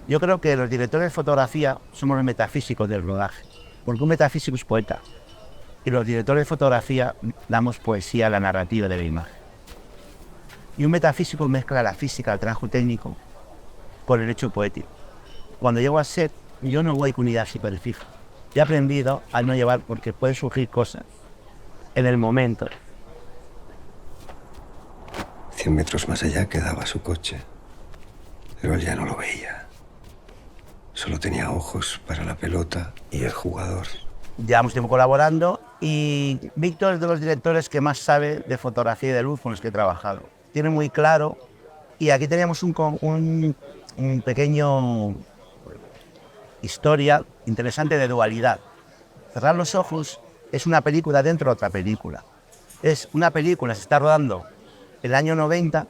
Yo creo que los directores de fotografía somos los metafísicos del rodaje, porque un metafísico es poeta, y los directores de fotografía damos poesía a la narrativa de la imagen. Y un metafísico mezcla la física, el trabajo técnico, con el hecho poético. Cuando llego a set, yo no voy con unidad súper fija. He aprendido a no llevar, porque pueden surgir cosas en el momento. 100 metros más allá quedaba su coche, pero él ya no lo veía. Solo tenía ojos para la pelota y el jugador. Llevamos tiempo colaborando y Víctor es de los directores que más sabe de fotografía y de luz con los que he trabajado. Tiene muy claro, y aquí teníamos un pequeño historia interesante de dualidad. Cerrar los ojos es una película dentro de otra película. Es una película, se está rodando en el año 90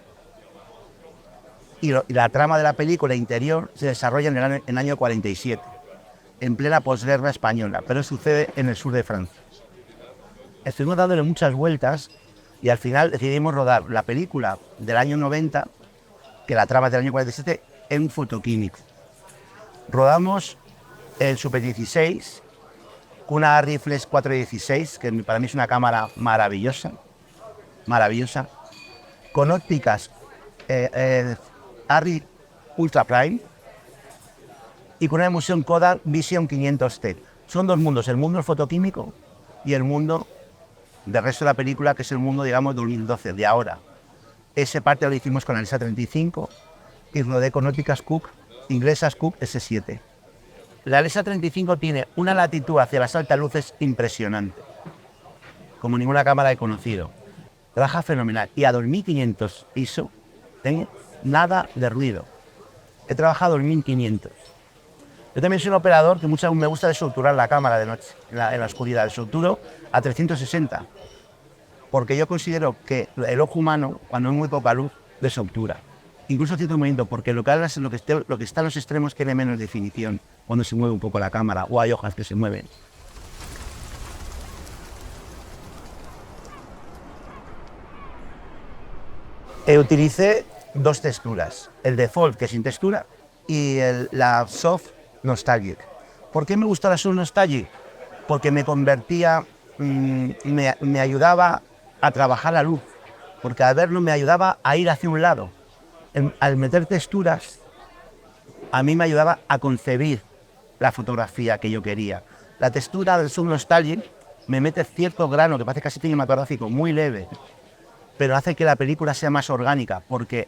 y la trama de la película interior se desarrolla en el año 47, en plena posguerra española, pero sucede en el sur de Francia. Estuvimos dándole muchas vueltas y al final decidimos rodar la película del año 90, que la trama es del año 47, en un fotoquímico. Rodamos el Super 16, con una Reflex 416, que para mí es una cámara maravillosa, maravillosa, con ópticas Arri Ultra Prime y con una emulsión Kodak Vision 500T. Son dos mundos, el mundo del fotoquímico y el mundo del resto de la película, que es el mundo, digamos, 2012, de ahora. Ese parte lo hicimos con Alisa 35 y rodé con ópticas Cook, inglesas Cook S7. La Alisa 35 tiene una latitud hacia las altas luces impresionante, como ninguna cámara he conocido. Trabaja fenomenal y a 2500 ISO, ¿eh? Nada de ruido. He trabajado en 1500. Yo también soy un operador que muchas veces me gusta desobturar la cámara de noche, en la oscuridad. Desobturo a 360, porque yo considero que el ojo humano, cuando hay muy poca luz, desobtura. Incluso cierto movimiento, porque lo que está en los extremos tiene menos definición cuando se mueve un poco la cámara o hay hojas que se mueven. Utilicé dos texturas, el default, que es sin textura, y la soft nostalgic. ¿Por qué me gusta la soft nostalgic? Porque me convertía, me ayudaba a trabajar la luz, porque al verlo me ayudaba a ir hacia un lado. Al meter texturas, a mí me ayudaba a concebir la fotografía que yo quería. La textura del soft nostalgic me mete cierto grano, que parece casi cinematográfico, muy leve, pero hace que la película sea más orgánica, porque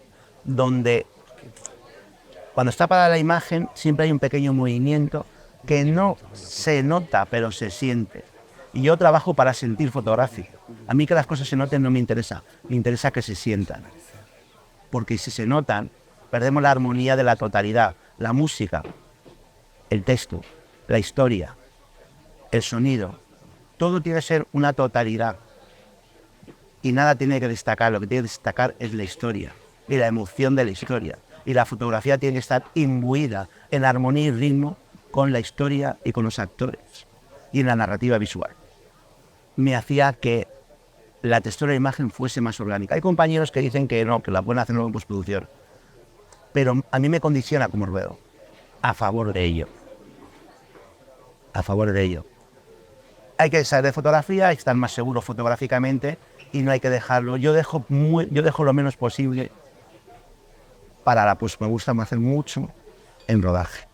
cuando está parada la imagen siempre hay un pequeño movimiento que no se nota, pero se siente. Y yo trabajo para sentir fotográfico. A mí que las cosas se noten no me interesa, me interesa que se sientan. Porque si se notan, perdemos la armonía de la totalidad, la música, el texto, la historia, el sonido. Todo tiene que ser una totalidad. Y nada tiene que destacar, lo que tiene que destacar es la historia y la emoción de la historia. Y la fotografía tiene que estar imbuida en armonía y ritmo con la historia y con los actores y en la narrativa visual. Me hacía que la textura de la imagen fuese más orgánica. Hay compañeros que dicen que no, que la pueden hacer en postproducción, pero a mí me condiciona como ruedo, a favor de ello. A favor de ello. Hay que saber de fotografía, hay que estar más seguro fotográficamente y no hay que dejarlo. Yo dejo lo menos posible para la post. Me gusta hacer mucho en rodaje.